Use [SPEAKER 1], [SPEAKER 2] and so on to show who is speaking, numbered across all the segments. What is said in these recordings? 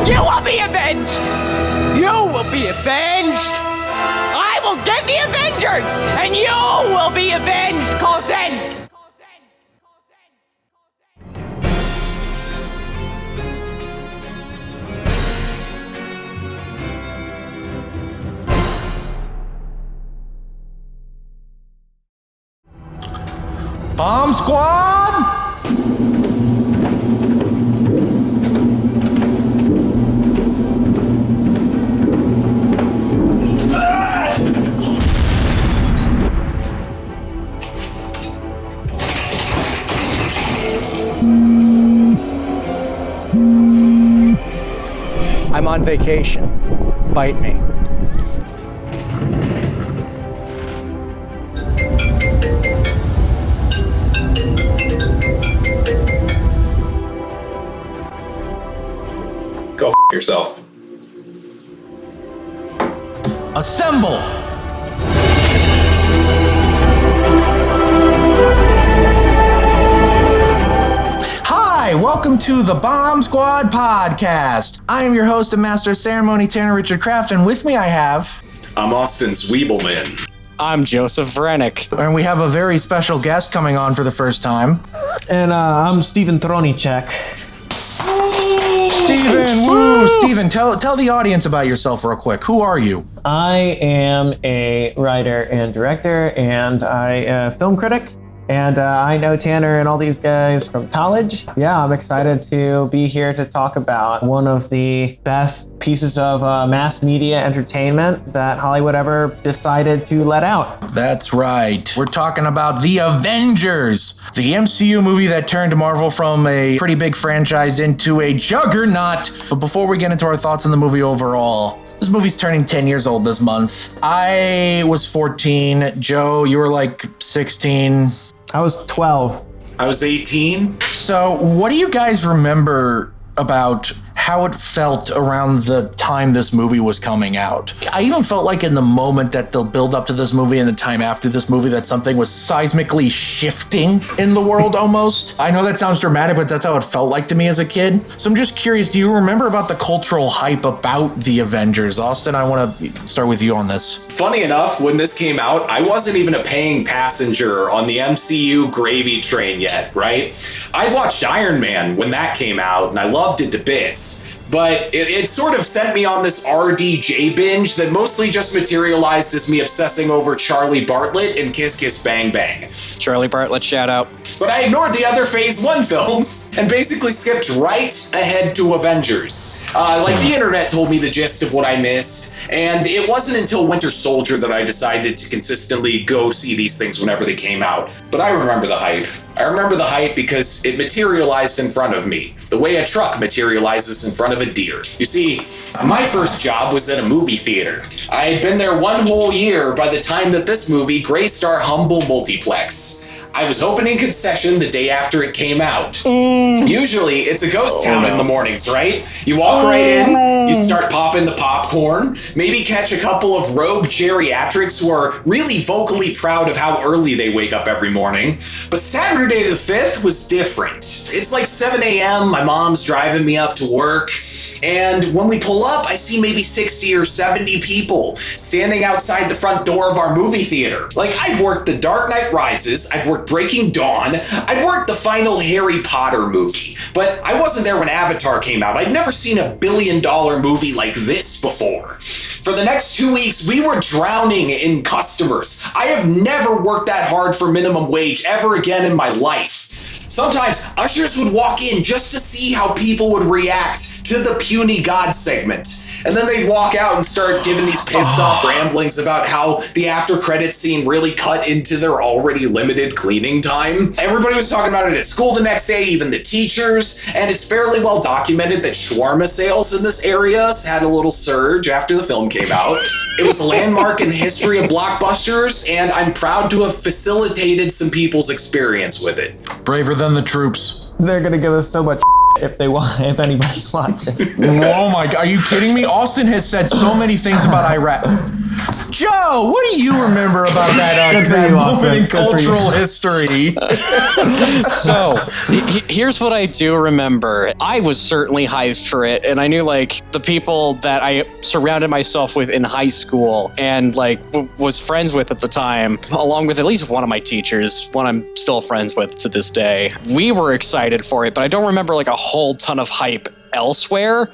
[SPEAKER 1] You will be avenged! You will be avenged! I will get the Avengers, and you will be avenged, Coulson!
[SPEAKER 2] Bomb Squad!
[SPEAKER 3] I'm on vacation. Bite me.
[SPEAKER 4] Go f yourself.
[SPEAKER 2] Assemble! Hi, welcome to the Bomb Squad podcast. I am your host and master of ceremony, Tanner Richard Kraft, and with me I have...
[SPEAKER 4] I'm Austin Zwiebelman.
[SPEAKER 3] I'm Joseph Vrenick.
[SPEAKER 2] And we have a very special guest coming on for the first time.
[SPEAKER 5] And I'm Stephen Tronicek.
[SPEAKER 2] Stephen, woo! Stephen, tell the audience about yourself real quick. Who are you?
[SPEAKER 5] I am a writer and director, and I film critic. And I know Tanner and all these guys from college. Yeah, I'm excited to be here to talk about one of the best pieces of mass media entertainment that Hollywood ever decided to let out.
[SPEAKER 2] That's right. We're talking about The Avengers, the MCU movie that turned Marvel from a pretty big franchise into a juggernaut. But before we get into our thoughts on the movie overall, this movie's turning 10 years old this month. I was 14. Joe, you were like 16.
[SPEAKER 5] I was 12.
[SPEAKER 4] I was 18.
[SPEAKER 2] So what do you guys remember about how it felt around the time this movie was coming out? I even felt like in the moment that they'll build up to this movie and the time after this movie that something was seismically shifting in the world almost. I know that sounds dramatic, but that's how it felt like to me as a kid. So I'm just curious, do you remember about the cultural hype about the Avengers? Austin, I want to start with you on this.
[SPEAKER 4] Funny enough, when this came out, I wasn't even a paying passenger on the MCU gravy train yet, right? I watched Iron Man when that came out, and I loved it to bits. But it sort of sent me on this RDJ binge that mostly just materialized as me obsessing over Charlie Bartlett and Kiss Kiss Bang Bang.
[SPEAKER 3] Charlie Bartlett, shout out.
[SPEAKER 4] But I ignored the other Phase 1 films and basically skipped right ahead to Avengers. Like the internet told me the gist of what I missed, and it wasn't until Winter Soldier that I decided to consistently go see these things whenever they came out. But I remember the hype. I remember the hype because it materialized in front of me, the way a truck materializes in front of a deer. You see, my first job was at a movie theater. I had been there one whole year by the time that this movie graced our humble multiplex. I was opening concession the day after it came out. Usually, it's a ghost town in the mornings, right? You walk right in, you start popping the popcorn, maybe catch a couple of rogue geriatrics who are really vocally proud of how early they wake up every morning. But Saturday the 5th was different. It's like 7 a.m., my mom's driving me up to work, and when we pull up, I see maybe 60 or 70 people standing outside the front door of our movie theater. Like, I'd worked The Dark Knight Rises, I'd worked Breaking Dawn, I'd worked the final Harry Potter movie, but I wasn't there when Avatar came out. I'd never seen a billion-dollar movie like this before. For the next 2 weeks, we were drowning in customers. I have never worked that hard for minimum wage ever again in my life. Sometimes ushers would walk in just to see how people would react to the puny God segment. And then they'd walk out and start giving these pissed off ramblings about how the after credit scene really cut into their already limited cleaning time. Everybody was talking about it at school the next day, even the teachers, and it's fairly well documented that shawarma sales in this area had a little surge after the film came out. It was a landmark in the history of blockbusters, and I'm proud to have facilitated some people's experience with it.
[SPEAKER 2] Braver than the troops.
[SPEAKER 5] They're going to give us so much if anybody watches.
[SPEAKER 2] Oh my God, are you kidding me? Austin has said so many things about Iraq. Joe, what do you remember about that, that moment in cultural history?
[SPEAKER 3] So, here's what I do remember. I was certainly hyped for it, and I knew, like, the people that I surrounded myself with in high school and, like, was friends with at the time, along with at least one of my teachers, one I'm still friends with to this day. We were excited for it, but I don't remember, like, a whole ton of hype elsewhere.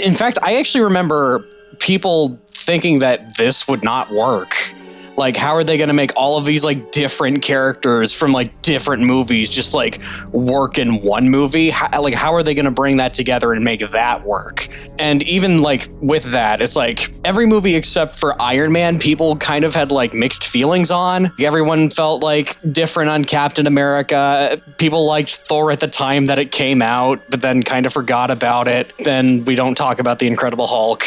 [SPEAKER 3] In fact, I actually remember people thinking that this would not work. Like, how are they going to make all of these, like, different characters from, like, different movies just, like, work in one movie? How are they going to bring that together and make that work? And even, like, with that, it's like every movie except for Iron Man, people kind of had, like, mixed feelings on. Everyone felt, like, different on Captain America. People liked Thor at the time that it came out, but then kind of forgot about it. Then we don't talk about the Incredible Hulk.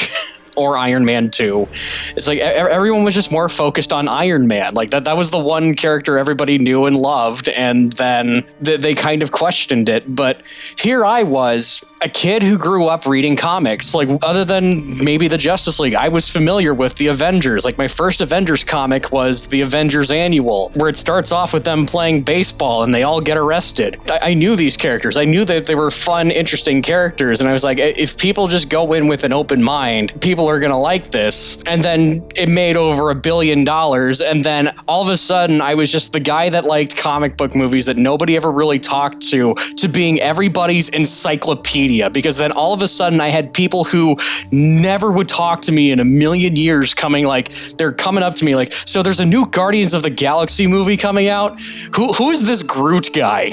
[SPEAKER 3] Or Iron Man 2. It's like everyone was just more focused on Iron Man. Like that was the one character everybody knew and loved, and then they kind of questioned it. But here I was, a kid who grew up reading comics. Like, other than maybe the Justice League, I was familiar with the Avengers. Like, my first Avengers comic was the Avengers Annual, where it starts off with them playing baseball and they all get arrested. I knew these characters. I knew that they were fun, interesting characters. And I was like, if people just go in with an open mind, people are going to like this. And then it made over $1 billion. And then all of a sudden, I was just the guy that liked comic book movies that nobody ever really talked to being everybody's encyclopedia. Because then all of a sudden, I had people who never would talk to me in a million years they're coming up to me like, so there's a new Guardians of the Galaxy movie coming out? Who's this Groot guy?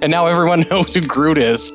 [SPEAKER 3] And now everyone knows who Groot is.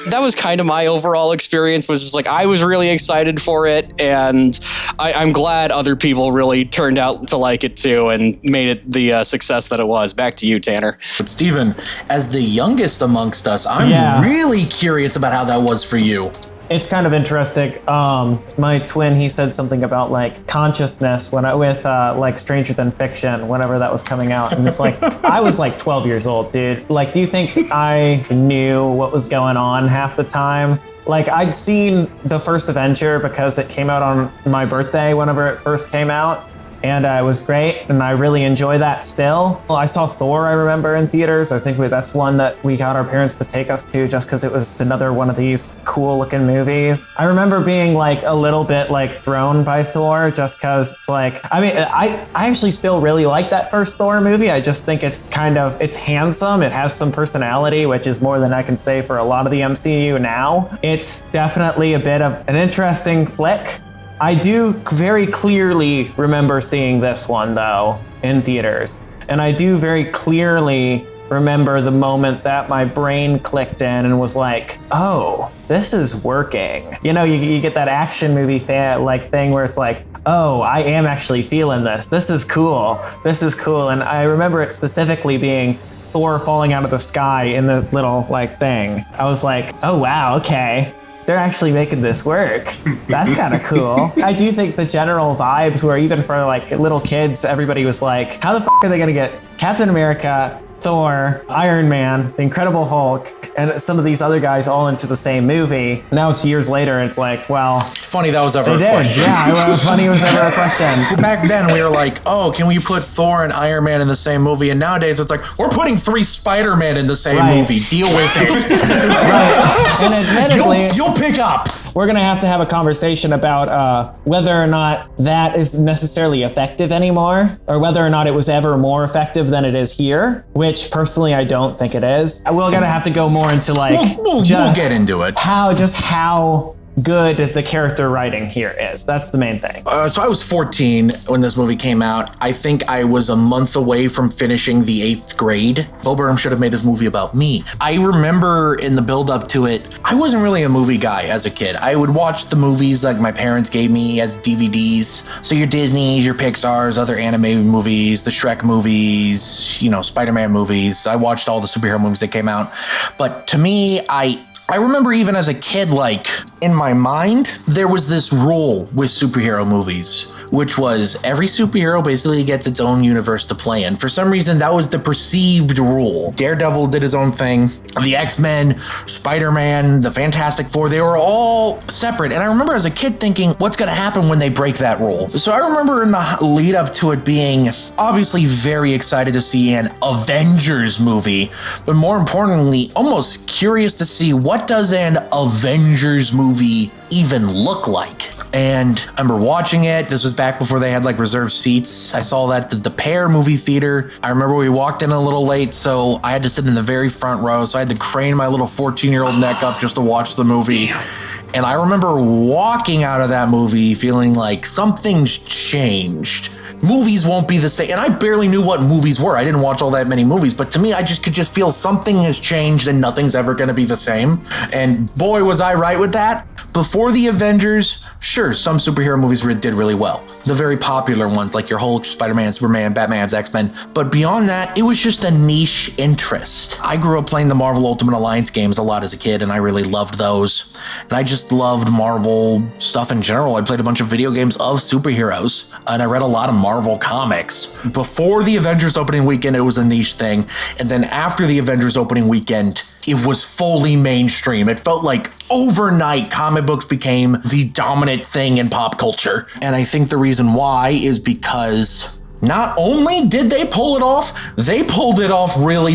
[SPEAKER 3] That was kind of my overall experience, was just like, I was really excited for it, and I'm glad other people really turned out to like it too and made it the success that it was. Back to you, Tanner.
[SPEAKER 2] But Stephen, as the youngest amongst us, I'm really curious about how that was for you.
[SPEAKER 5] It's kind of interesting. My twin, he said something about like consciousness with like Stranger Than Fiction, whenever that was coming out. And it's like, I was like 12 years old, dude. Like, do you think I knew what was going on half the time? Like, I'd seen the first Avenger because it came out on my birthday whenever it first came out. And it was great, and I really enjoy that still. Well, I saw Thor, I remember, in theaters. I think that's one that we got our parents to take us to just because it was another one of these cool-looking movies. I remember being, like, a little bit, like, thrown by Thor just because it's like... I mean, I actually still really like that first Thor movie. I just think it's it's handsome. It has some personality, which is more than I can say for a lot of the MCU now. It's definitely a bit of an interesting flick. I do very clearly remember seeing this one, though, in theaters. And I do very clearly remember the moment that my brain clicked in and was like, oh, this is working. You know, you get that action movie thing where it's like, oh, I am actually feeling this. This is cool. This is cool. And I remember it specifically being Thor falling out of the sky in the little, like, thing. I was like, oh, wow, okay. They're actually making this work. That's kind of cool. I do think the general vibes were, even for like little kids, everybody was like, how the f*** are they gonna get Captain America, Thor, Iron Man, the Incredible Hulk, and some of these other guys all into the same movie? Now it's years later, and it's like, well...
[SPEAKER 2] Funny that was ever a
[SPEAKER 5] did.
[SPEAKER 2] question.
[SPEAKER 5] Yeah, funny was ever a question.
[SPEAKER 2] Back then, we were like, oh, can we put Thor and Iron Man in the same movie? And nowadays, it's like, we're putting 3 Spider-Man in the same movie. Deal with it.
[SPEAKER 5] Right. And admittedly...
[SPEAKER 2] You'll pick up.
[SPEAKER 5] We're going to have a conversation about whether or not that is necessarily effective anymore, or whether or not it was ever more effective than it is here, which personally I don't think it is. We're going to have to go more into like...
[SPEAKER 2] We'll get into it.
[SPEAKER 5] How good the character writing here is. That's the main thing.
[SPEAKER 2] So I was 14 when this movie came out. I think I was a month away from finishing the 8th grade. Bo Burnham should have made this movie about me. I remember in the build up to it, I wasn't really a movie guy as a kid. I would watch the movies like my parents gave me as DVDs. So your Disneys, your Pixars, other animated movies, the Shrek movies, Spider-Man movies. I watched all the superhero movies that came out. But to me, I remember even as a kid, like, in my mind, there was this rule with superhero movies which was every superhero basically gets its own universe to play in. For some reason, that was the perceived rule. Daredevil did his own thing. The X-Men, Spider-Man, the Fantastic Four, they were all separate. And I remember as a kid thinking, what's going to happen when they break that rule? So I remember in the lead up to it being obviously very excited to see an Avengers movie, but more importantly, almost curious to see what does an Avengers movie even look like. And I remember watching it. This was back before they had like reserved seats. I saw that at the Pear movie theater. I remember we walked in a little late, so I had to sit in the very front row. So I had to crane my little 14-year-old neck up just to watch the movie. Damn. And I remember walking out of that movie feeling like something's changed. Movies won't be the same. And I barely knew what movies were. I didn't watch all that many movies, but to me, I just could just feel something has changed and nothing's ever going to be the same. And boy, was I right with that. Before the Avengers, sure, some superhero movies did really well. The very popular ones, like your Hulk, Spider-Man, Superman, Batman's, X-Men. But beyond that, it was just a niche interest. I grew up playing the Marvel Ultimate Alliance games a lot as a kid, and I really loved those. And I just loved Marvel stuff in general. I played a bunch of video games of superheroes, and I read a lot of Marvel comics. Before the Avengers opening weekend, it was a niche thing. And then after the Avengers opening weekend, it was fully mainstream. It felt like overnight comic books became the dominant thing in pop culture. And I think the reason why is because not only did they pull it off, they pulled it off really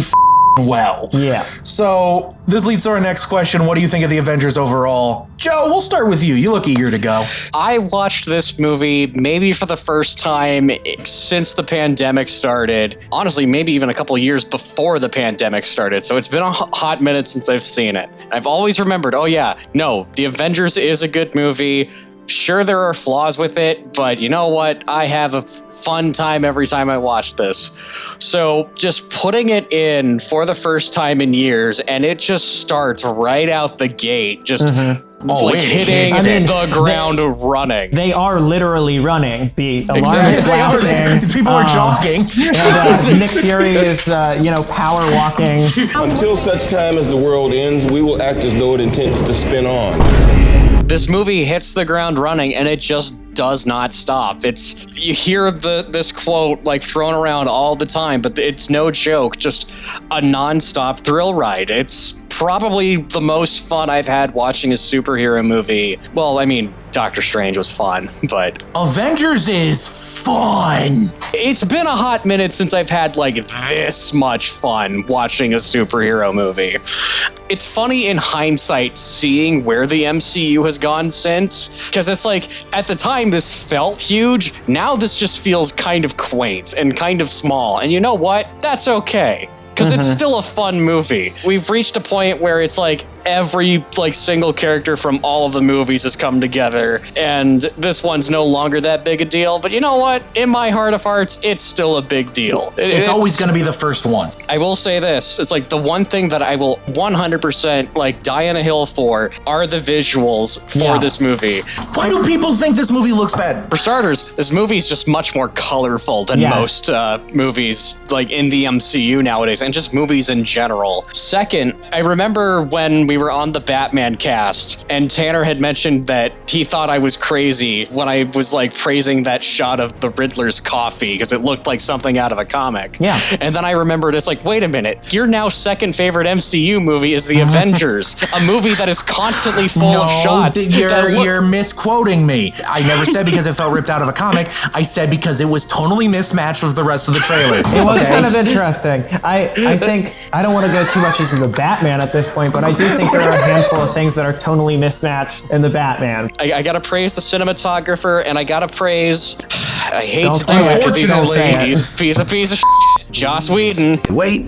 [SPEAKER 2] well.
[SPEAKER 5] Yeah.
[SPEAKER 2] So this leads to our next question. What do you think of the Avengers overall? Joe, we'll start with you. You look eager to go.
[SPEAKER 3] I watched this movie maybe for the first time since the pandemic started. Honestly, maybe even a couple of years before the pandemic started. So it's been a hot minute since I've seen it. I've always remembered, oh yeah, no, the Avengers is a good movie. Sure, there are flaws with it, but you know what? I have a fun time every time I watch this. So just putting it in for the first time in years, and it just starts right out the gate, just hitting the ground running.
[SPEAKER 5] They are literally running. The alarm is blasting.
[SPEAKER 2] People are jogging.
[SPEAKER 5] And Nick Fury is, power walking.
[SPEAKER 6] Until such time as the world ends, we will act as though it intends to spin on.
[SPEAKER 3] This movie hits the ground running, and it just does not stop. You hear this quote like thrown around all the time, but it's no joke. Just a nonstop thrill ride. It's probably the most fun I've had watching a superhero movie. Well, I mean, Doctor Strange was fun, but
[SPEAKER 2] Avengers is fun.
[SPEAKER 3] It's been a hot minute since I've had like this much fun watching a superhero movie. It's funny in hindsight seeing where the MCU has gone since, because it's like at the time this felt huge. Now this just feels kind of quaint and kind of small. And you know what? That's okay. Because it's still a fun movie. We've reached a point where it's like every single character from all of the movies has come together, and this one's no longer that big a deal. But you know what? In my heart of hearts, it's still a big deal.
[SPEAKER 2] It's always going to be the first one.
[SPEAKER 3] I will say this. It's like the one thing that I will 100% die on a hill for are the visuals for this movie.
[SPEAKER 2] Why do people think this movie looks bad?
[SPEAKER 3] For starters, this movie is just much more colorful than most movies in the MCU nowadays, and just movies in general. Second, I remember when we were on the Batman cast, and Tanner had mentioned that he thought I was crazy when I was praising that shot of the Riddler's coffee because it looked like something out of a comic.
[SPEAKER 5] Yeah.
[SPEAKER 3] And then I remembered, it's like, wait a minute, your now second favorite MCU movie is The Avengers, a movie that is constantly full of shots.
[SPEAKER 2] You're misquoting me. I never said because it felt ripped out of a comic. I said because it was totally mismatched with the rest of the trailer.
[SPEAKER 5] It was kind of interesting. I think, I don't want to go too much into the Batman at this point, but I do think there are a handful of things that are tonally mismatched in the Batman.
[SPEAKER 3] I gotta praise the cinematographer, and I gotta praise, I hate
[SPEAKER 5] Don't
[SPEAKER 3] to
[SPEAKER 5] say
[SPEAKER 3] do
[SPEAKER 5] it.
[SPEAKER 3] it because
[SPEAKER 5] Unfortunately.
[SPEAKER 3] he's a piece of shit. Joss Whedon.
[SPEAKER 7] Wait,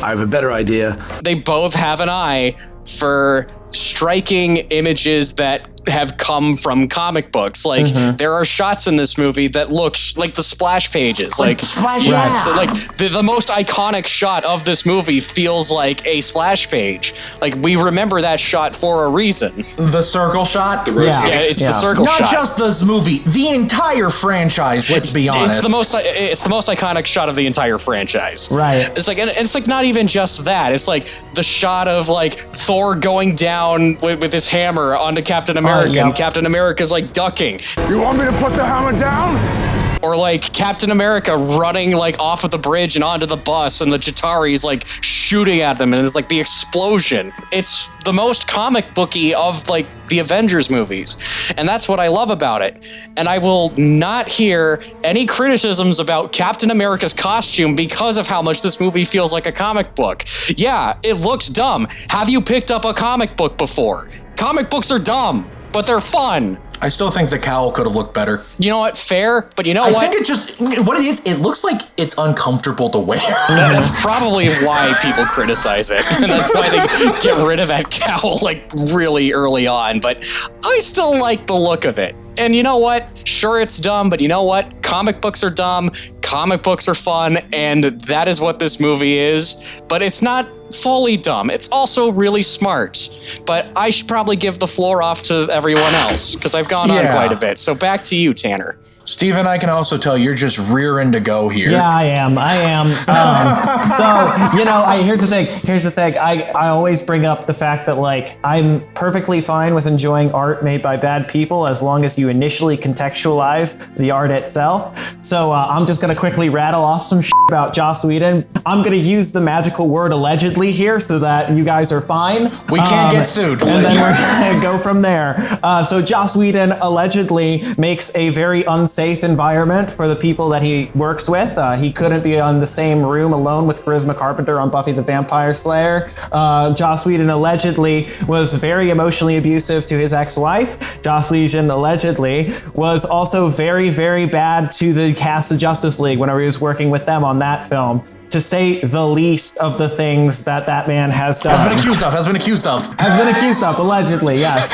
[SPEAKER 7] I have a better idea.
[SPEAKER 3] They both have an eye for striking images that have come from comic books. There are shots in this movie that look like the splash pages.
[SPEAKER 2] Splash,
[SPEAKER 3] the most iconic shot of this movie feels like a splash page. We remember that shot for a reason.
[SPEAKER 2] The circle shot?
[SPEAKER 3] Yeah, it's the circle shot.
[SPEAKER 2] Not just this movie, the entire franchise, let's be honest.
[SPEAKER 3] It's the most iconic shot of the entire franchise.
[SPEAKER 5] Right.
[SPEAKER 3] It's and it's not even just that. It's the shot of Thor going down with his hammer onto Captain America. America,
[SPEAKER 5] yep.
[SPEAKER 3] and Captain America's like ducking.
[SPEAKER 7] You want me to put the hammer down?
[SPEAKER 3] Or like Captain America running like off of the bridge and onto the bus, and the Chitauri's like shooting at them, and it's like the explosion. It's the most comic booky of like the Avengers movies, and that's what I love about it. And I will not hear any criticisms about Captain America's costume because of how much this movie feels like a comic book. Yeah, it looks dumb. Have you picked up a comic book before? Comic books are dumb, but they're fun.
[SPEAKER 2] I still think the cowl could have looked better.
[SPEAKER 3] You know what? Fair, but you know
[SPEAKER 2] I
[SPEAKER 3] what?
[SPEAKER 2] think it just, what it is, it looks like it's uncomfortable to wear.
[SPEAKER 3] That's probably why people criticize it. And that's why they get rid of that cowl like really early on. But I still like the look of it. And you know what? Sure, it's dumb, but you know what? Comic books are dumb. Comic books are fun. And that is what this movie is. But it's not fully dumb. It's also really smart. But I should probably give the floor off to everyone else because I've gone on quite a bit. So back to you, Tanner.
[SPEAKER 2] Steven, I can also tell you're just rearing to go here.
[SPEAKER 5] Yeah, I am. So, you know, here's the thing. I always bring up the fact that, like, I'm perfectly fine with enjoying art made by bad people as long as you initially contextualize the art itself. So I'm just going to quickly rattle off some shit about Joss Whedon. I'm going to use the magical word allegedly here so that you guys are fine.
[SPEAKER 2] We can't get sued.
[SPEAKER 5] And then we're going to go from there. So Joss Whedon allegedly makes a very unsafe environment for the people that he works with. He couldn't be in the same room alone with Charisma Carpenter on Buffy the Vampire Slayer. Joss Whedon allegedly was very emotionally abusive to his ex-wife. Joss Whedon allegedly was also very, very bad to the cast of Justice League whenever he was working with them on that film. To say the least of the things that man has done.
[SPEAKER 2] Has been accused of,
[SPEAKER 5] allegedly, yes.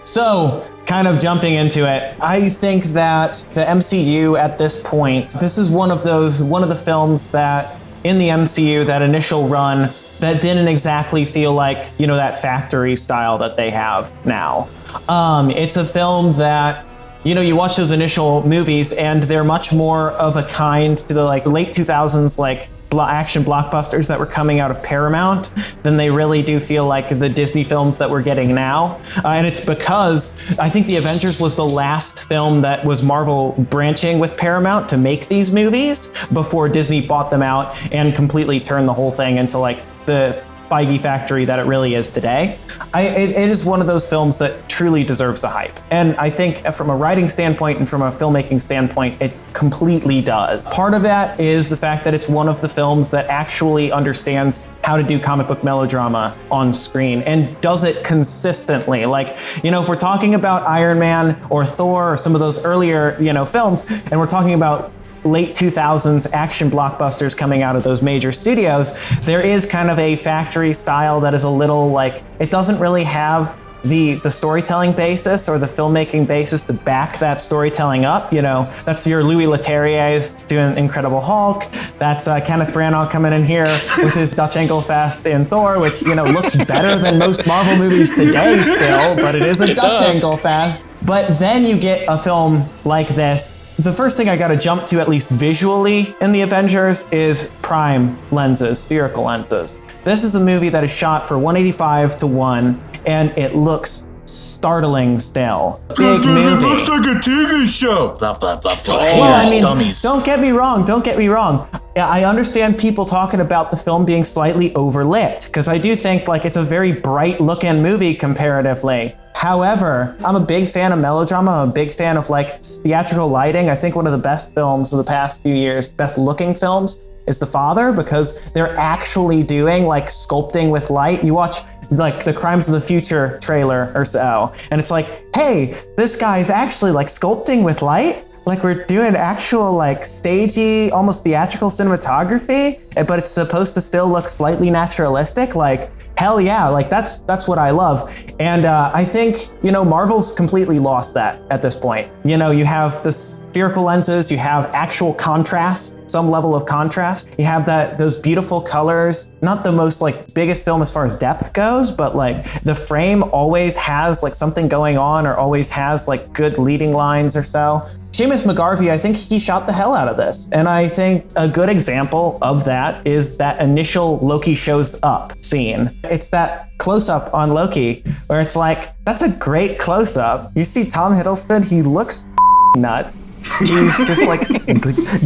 [SPEAKER 5] So, kind of jumping into it, I think that the MCU at this point, this is one of the films that in the MCU, that initial run, that didn't exactly feel like, you know, that factory style that they have now. It's a film that, you know, you watch those initial movies and they're much more of a kind to the like late 2000s like action blockbusters that were coming out of Paramount than they really do feel like the Disney films that we're getting now. And it's because I think the Avengers was the last film that was Marvel branching with Paramount to make these movies before Disney bought them out and completely turned the whole thing into like the Feige factory that it really is today. It is one of those films that truly deserves the hype. And I think from a writing standpoint and from a filmmaking standpoint, it completely does. Part of that is the fact that it's one of the films that actually understands how to do comic book melodrama on screen and does it consistently. Like, you know, if we're talking about Iron Man or Thor or some of those earlier, you know, films, and we're talking about late 2000s action blockbusters coming out of those major studios, there is kind of a factory style that is a little like, it doesn't really have the storytelling basis or the filmmaking basis to back that storytelling up. You know, that's your Louis Leterriers doing Incredible Hulk. That's Kenneth Branagh coming in here with his Dutch angle fast in Thor, which, you know, looks better than most Marvel movies today still, but it is a Dutch angle fast. But then you get a film like this. The first thing I got to jump to, at least visually in the Avengers, is prime lenses, spherical lenses. This is a movie that is shot for 185:1, and it looks startling still. Big movie.
[SPEAKER 2] It looks like a TV show. Blah, blah, blah, blah.
[SPEAKER 5] Well, I mean,
[SPEAKER 2] Dummies.
[SPEAKER 5] don't get me wrong. I understand people talking about the film being slightly overlit, because I do think like it's a very bright looking movie comparatively. However, I'm a big fan of melodrama. I'm a big fan of like theatrical lighting. I think one of the best films of the past few years, best looking films, is The Father, because they're actually doing like sculpting with light. You watch like the Crimes of the Future trailer or so, and it's like, hey, this guy's actually like sculpting with light. Like we're doing actual like stagey, almost theatrical cinematography, but it's supposed to still look slightly naturalistic. Like, hell yeah, like that's what I love. And I think, you know, Marvel's completely lost that at this point. You know, you have the spherical lenses, you have actual contrast, some level of contrast. You have those beautiful colors, not the most like biggest film as far as depth goes, but like the frame always has like something going on or always has like good leading lines or so. Seamus McGarvey, I think he shot the hell out of this. And I think a good example of that is that initial Loki shows up scene. It's that close-up on Loki where it's like, that's a great close-up. You see Tom Hiddleston, he looks nuts. He's just like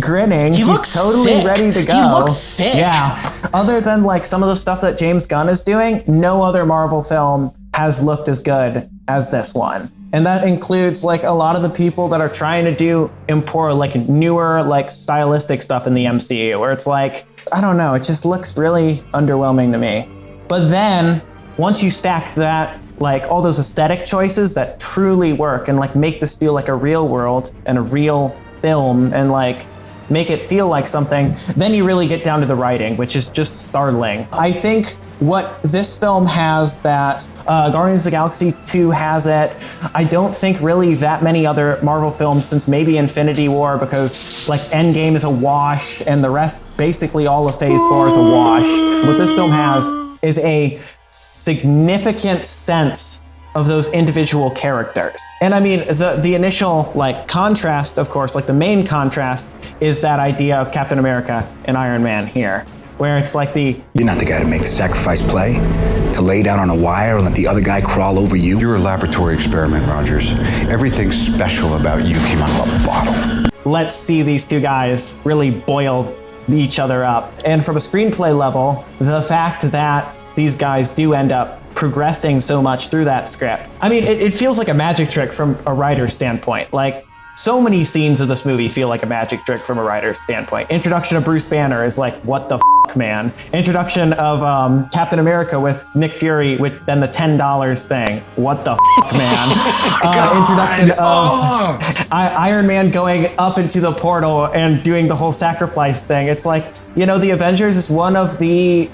[SPEAKER 5] grinning. He's totally
[SPEAKER 2] sick.
[SPEAKER 5] ready to go.
[SPEAKER 2] He looks sick.
[SPEAKER 5] Yeah. Other than like some of the stuff that James Gunn is doing, no other Marvel film has looked as good as this one. And that includes like a lot of the people that are trying to do like newer, like stylistic stuff in the MCU, where it's like, I don't know, it just looks really underwhelming to me. But then once you stack that, like all those aesthetic choices that truly work and like make this feel like a real world and a real film and like make it feel like something, then you really get down to the writing, which is just startling. I think what this film has that Guardians of the Galaxy 2 has it, I don't think really that many other Marvel films since maybe Infinity War, because like Endgame is a wash and the rest, basically all of Phase 4 is a wash. What this film has is a significant sense of those individual characters. And I mean, the initial like contrast, of course, like the main contrast is that idea of Captain America and Iron Man here, where it's like You're
[SPEAKER 8] not the guy to make the sacrifice play, to lay down on a wire and let the other guy crawl over you.
[SPEAKER 9] You're a laboratory experiment, Rogers. Everything special about you came out of a bottle.
[SPEAKER 5] Let's see these two guys really boil each other up. And from a screenplay level, the fact that these guys do end up progressing so much through that script. I mean, it feels like a magic trick from a writer's standpoint. Like, so many scenes of this movie feel like a magic trick from a writer's standpoint. Introduction of Bruce Banner is like, what the f***, man? Introduction of Captain America with Nick Fury with then the $10 thing. What the f***, man? Introduction of Iron Man going up into the portal and doing the whole sacrifice thing. It's like, you know, the Avengers is one of the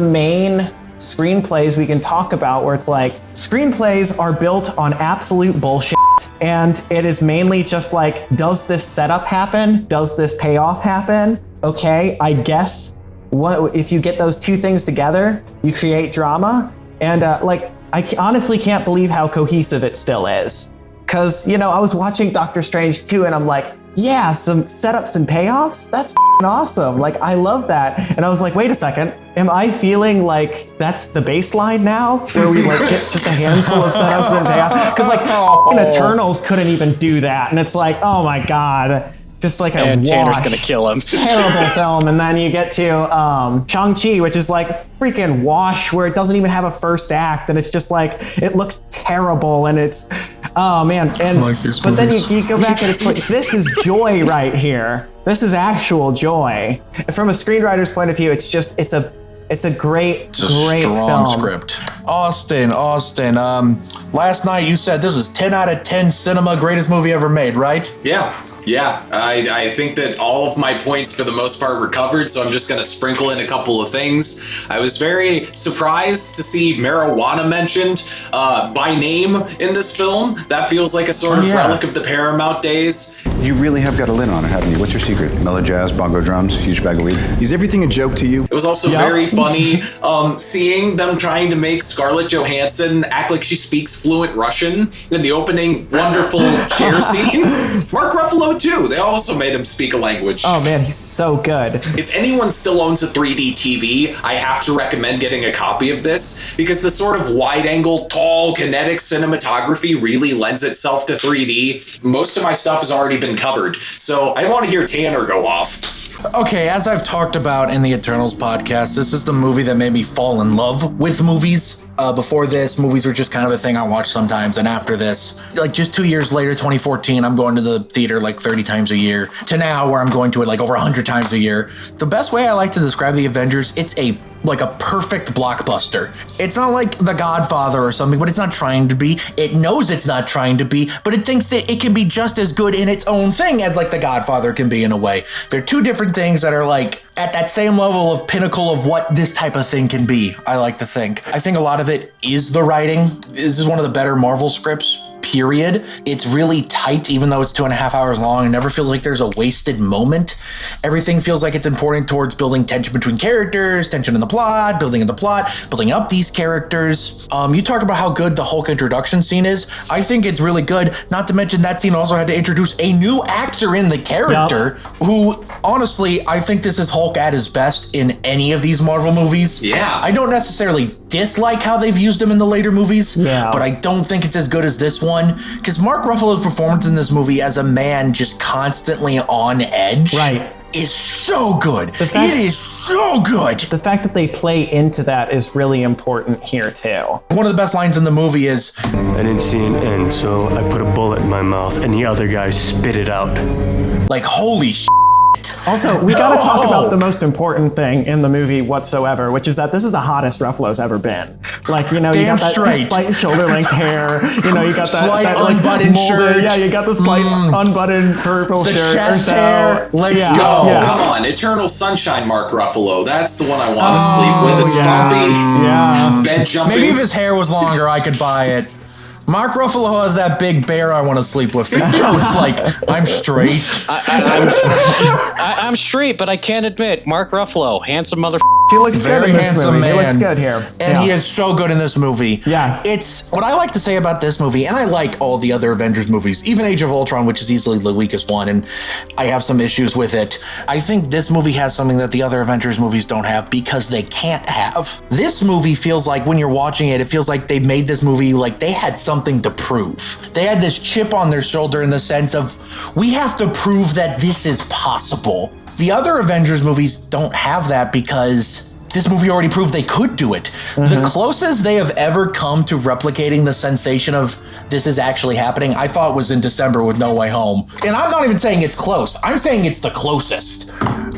[SPEAKER 5] main screenplays we can talk about where it's like screenplays are built on absolute bullshit, and it is mainly just like, does this setup happen? Does this payoff happen? Okay, I guess if you get those two things together, you create drama. And like, I honestly can't believe how cohesive it still is. Cause, you know, I was watching Doctor Strange 2 and I'm like, yeah, some setups and payoffs? That's awesome. Like, I love that. And I was like, wait a second, am I feeling like that's the baseline now? Where we like get just a handful of setups and payoffs? Because like Eternals couldn't even do that. And it's like, oh my God. Just like a wash,
[SPEAKER 3] Tanner's gonna kill him.
[SPEAKER 5] Terrible film. And then you get to Shang-Chi, which is like freaking wash, where it doesn't even have a first act. And it's just like, it looks terrible. And it's, oh man. And but then you go back and it's like, this is joy right here. This is actual joy. And from a screenwriter's point of view, it's just, it's a great
[SPEAKER 2] strong
[SPEAKER 5] film.
[SPEAKER 2] Script. Austin. Last night you said this is 10 out of 10 cinema, greatest movie ever made, right?
[SPEAKER 4] Yeah, I think that all of my points for the most part were covered, so I'm just going to sprinkle in a couple of things. I was very surprised to see marijuana mentioned by name in this film. That feels like a sort of relic of the Paramount days.
[SPEAKER 9] You really have got a lid on it, haven't you? What's your secret? Mellow jazz, bongo drums, huge bag of weed? Is everything a joke to you?
[SPEAKER 4] It was also very funny seeing them trying to make Scarlett Johansson act like she speaks fluent Russian in the opening wonderful chair scene. Mark Ruffalo too. They also made him speak a language.
[SPEAKER 5] Oh man, he's so good.
[SPEAKER 4] If anyone still owns a 3D TV, I have to recommend getting a copy of this because the sort of wide-angle, tall, kinetic cinematography really lends itself to 3D. Most of my stuff has already been covered, so I want to hear Tanner go off.
[SPEAKER 2] Okay, as I've talked about in the Eternals podcast, this is the movie that made me fall in love with movies. Before this, movies were just kind of a thing I watched sometimes, and after this, like just 2 years later, 2014, I'm going to the theater like 30 times a year, to now where I'm going to it like over 100 times a year. The best way I like to describe the Avengers, it's like a perfect blockbuster. It's not like The Godfather or something, but it's not trying to be. It knows it's not trying to be, but it thinks that it can be just as good in its own thing as like The Godfather can be in a way. They're two different things that are like at that same level of pinnacle of what this type of thing can be, I like to think. I think a lot of it is the writing. This is one of the better Marvel scripts period. It's really tight, even though it's 2.5 hours long. It never feels like there's a wasted moment. Everything feels like it's important towards building tension between characters, tension in the plot, building up these characters. You talked about how good the Hulk introduction scene is. I think it's really good. Not to mention that scene also had to introduce a new actor in the character who, honestly, I think this is Hulk at his best in any of these Marvel movies.
[SPEAKER 4] Yeah.
[SPEAKER 2] I don't necessarily dislike how they've used him in the later movies, but I don't think it's as good as this one, because Mark Ruffalo's performance in this movie as a man just constantly on edge is so good. It is so good.
[SPEAKER 5] The fact that they play into that is really important here too.
[SPEAKER 2] One of the best lines in the movie is,
[SPEAKER 10] I didn't see an end, so I put a bullet in my mouth and the other guy spit it out.
[SPEAKER 2] Like, holy shit.
[SPEAKER 5] Also, we gotta talk about the most important thing in the movie whatsoever, which is that this is the hottest Ruffalo's ever been. Like, you know, you got that slight shoulder length hair, you know, you got that
[SPEAKER 2] slight
[SPEAKER 5] like,
[SPEAKER 2] unbuttoned shirt.
[SPEAKER 5] Yeah, you got the slight unbuttoned purple shirt.
[SPEAKER 2] The chest hair. Let's go.
[SPEAKER 5] Yeah.
[SPEAKER 4] Come on, Eternal Sunshine Mark Ruffalo. That's the one I want to sleep with. This bed jumping.
[SPEAKER 2] Maybe if his hair was longer, I could buy it. Mark Ruffalo has that big bear I want to sleep with. Joe's like, I'm straight.
[SPEAKER 3] I'm straight, but I can't admit, Mark Ruffalo, handsome motherfucker.
[SPEAKER 5] He looks good in this movie.
[SPEAKER 2] Man.
[SPEAKER 5] He looks good here.
[SPEAKER 2] And he is so good in this movie.
[SPEAKER 5] Yeah.
[SPEAKER 2] It's what I like to say about this movie, and I like all the other Avengers movies, even Age of Ultron, which is easily the weakest one, and I have some issues with it. I think this movie has something that the other Avengers movies don't have because they can't have. This movie feels like, when you're watching it, it feels like they made this movie like they had something to prove. They had this chip on their shoulder in the sense of, we have to prove that this is possible. The other Avengers movies don't have that because this movie already proved they could do it. The closest they have ever come to replicating the sensation of this is actually happening, I thought was in December with No Way Home. And I'm not even saying it's close. I'm saying it's the closest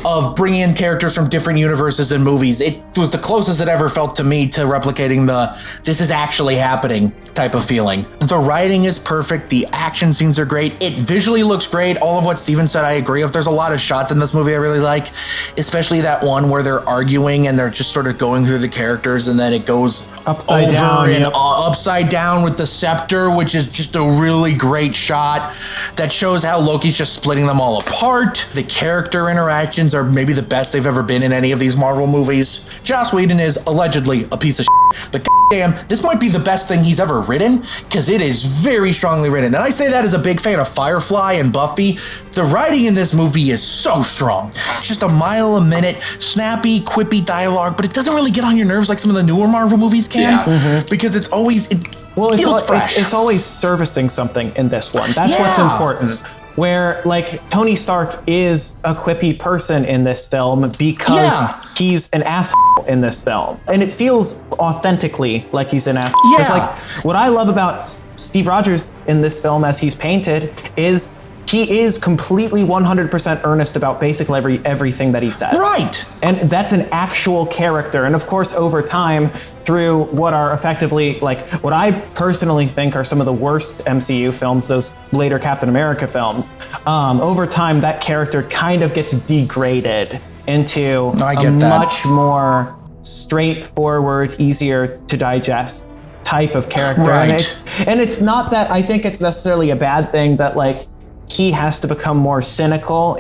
[SPEAKER 2] of bringing in characters from different universes and movies. It was the closest it ever felt to me to replicating the this is actually happening type of feeling. The writing is perfect. The action scenes are great. It visually looks great. All of what Steven said, I agree with. There's a lot of shots in this movie I really like, especially that one where they're arguing and they're just sort of going through the characters, and then it goes
[SPEAKER 5] upside down
[SPEAKER 2] and upside down with the scepter, which is just a really great shot that shows how Loki's just splitting them all apart. The character interactions are maybe the best they've ever been in any of these Marvel movies. Joss Whedon is allegedly a piece of shit, but goddamn, this might be the best thing he's ever written, because it is very strongly written. And I say that as a big fan of Firefly and Buffy. The writing in this movie is so strong. It's just a mile a minute, snappy, quippy dialogue, but it doesn't really get on your nerves like some of the newer Marvel movies can, because it's always,
[SPEAKER 5] it's always servicing something in this one. That's what's important. Where, like, Tony Stark is a quippy person in this film because he's an asshole in this film. And it feels authentically like he's an asshole. It's like, what I love about Steve Rogers in this film as he's painted is he is completely 100% earnest about basically everything that he says.
[SPEAKER 2] Right.
[SPEAKER 5] And that's an actual character. And of course, over time, through what are effectively, like, what I personally think are some of the worst MCU films, those later Captain America films, over time, that character kind of gets degraded into a much more straightforward, easier to digest type of character.
[SPEAKER 2] Right.
[SPEAKER 5] And it's not that I think it's necessarily a bad thing that, like, he has to become more cynical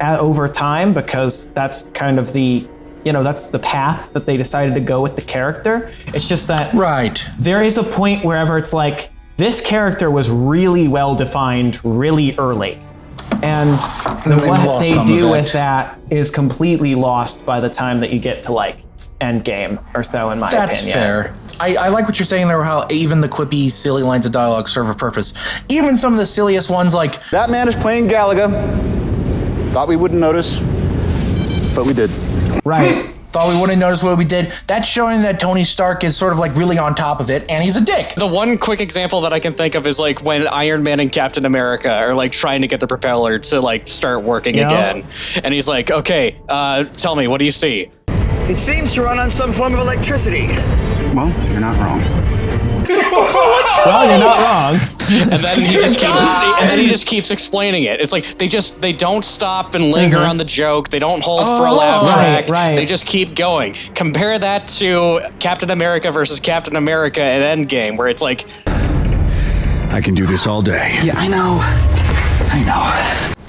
[SPEAKER 5] over time, because that's kind of the, that's the path that they decided to go with the character. It's just that there is a point wherever it's like, this character was really well defined really early. And what they do with that is completely lost by the time that you get to, like, Endgame or so, in my opinion.
[SPEAKER 2] That's fair. I like what you're saying there, how even the quippy, silly lines of dialogue serve a purpose. Even some of the silliest ones, like,
[SPEAKER 9] that man is playing Galaga. Thought we wouldn't notice, but we did.
[SPEAKER 5] Right.
[SPEAKER 2] Thought we wouldn't notice what we did. That's showing that Tony Stark is sort of like really on top of it, and he's a dick.
[SPEAKER 3] The one quick example that I can think of is like when Iron Man and Captain America are like trying to get the propeller to like start working again. And he's like, okay, tell me, what do you see?
[SPEAKER 11] It seems to run on some form of electricity.
[SPEAKER 9] Well, you're not wrong.
[SPEAKER 5] Well, you're not wrong.
[SPEAKER 3] And then he just keeps explaining it. It's like they don't stop and linger on the joke. They don't hold for a laugh track.
[SPEAKER 5] Right.
[SPEAKER 3] They just keep going. Compare that to Captain America versus Captain America at Endgame, where it's like,
[SPEAKER 9] I can do this all day.
[SPEAKER 8] Yeah, I know.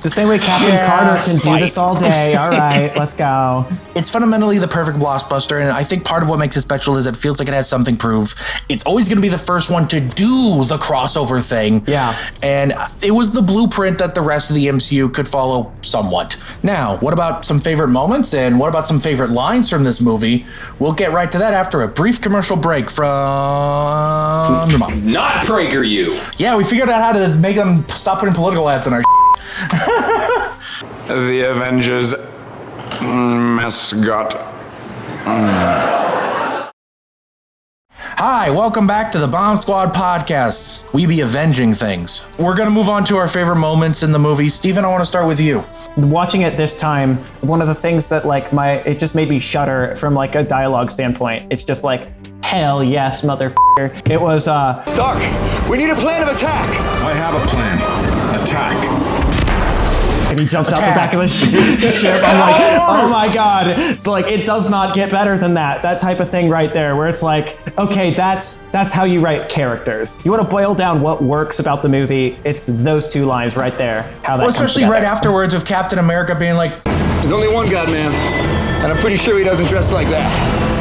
[SPEAKER 5] The same way Captain Carter can do this all day. All right, let's go.
[SPEAKER 2] It's fundamentally the perfect blockbuster, and I think part of what makes it special is it feels like it has something to prove. It's always going to be the first one to do the crossover thing.
[SPEAKER 5] Yeah.
[SPEAKER 2] And it was the blueprint that the rest of the MCU could follow somewhat. Now, what about some favorite moments, and what about some favorite lines from this movie? We'll get right to that after a brief commercial break from your mom.
[SPEAKER 4] Not PragerU.
[SPEAKER 2] Yeah, we figured out how to make them stop putting political ads in our
[SPEAKER 7] The Avengers mascot.
[SPEAKER 2] Hi, welcome back to the Bomb Squad podcasts. We be avenging things. We're going to move on to our favorite moments in the movie. Steven, I want to start with you.
[SPEAKER 5] Watching it this time, one of the things that it just made me shudder from like a dialogue standpoint. It's just like, hell yes, motherfucker. It was,
[SPEAKER 11] Stark, we need a plan of attack.
[SPEAKER 9] I have a plan. Attack.
[SPEAKER 5] and he jumps out the back of the ship. I'm like, oh my God. Like, it does not get better than that. That type of thing right there, where it's like, okay, that's how you write characters. You want to boil down what works about the movie, it's those two lines right there. How that
[SPEAKER 2] well, especially right afterwards of Captain America being like,
[SPEAKER 11] there's only one God, man. And I'm pretty sure he doesn't dress like that.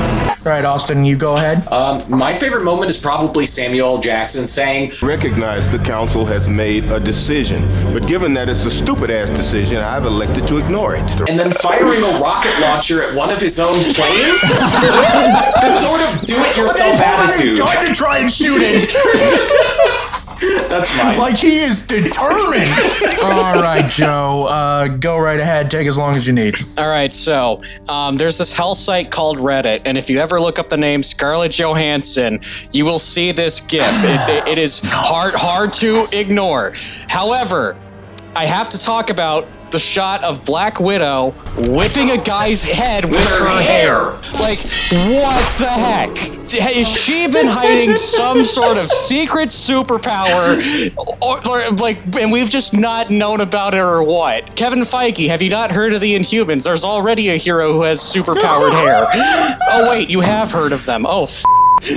[SPEAKER 2] All right, Austin, you go ahead.
[SPEAKER 4] My favorite moment is probably Samuel L. Jackson saying,
[SPEAKER 6] Recognize the council has made a decision, but given that it's a stupid-ass decision, I've elected to ignore it.
[SPEAKER 4] And then firing a rocket launcher at one of his own planes? Just this sort of do-it-yourself attitude.
[SPEAKER 2] He's going to try and shoot it.
[SPEAKER 4] That's mine.
[SPEAKER 2] Like, he is determined. All right, Joe, go right ahead. Take as long as you need.
[SPEAKER 3] All right, so there's this hell site called Reddit, and if you ever look up the name Scarlett Johansson, you will see this GIF. It is hard to ignore. However, I have to talk about the shot of Black Widow whipping a guy's head with her hair. Like, what the heck? Has she been hiding some sort of secret superpower, or like, and we've just not known about it, or what? Kevin Feige, have you not heard of the Inhumans? There's already a hero who has superpowered hair. Oh wait, you have heard of them. Oh,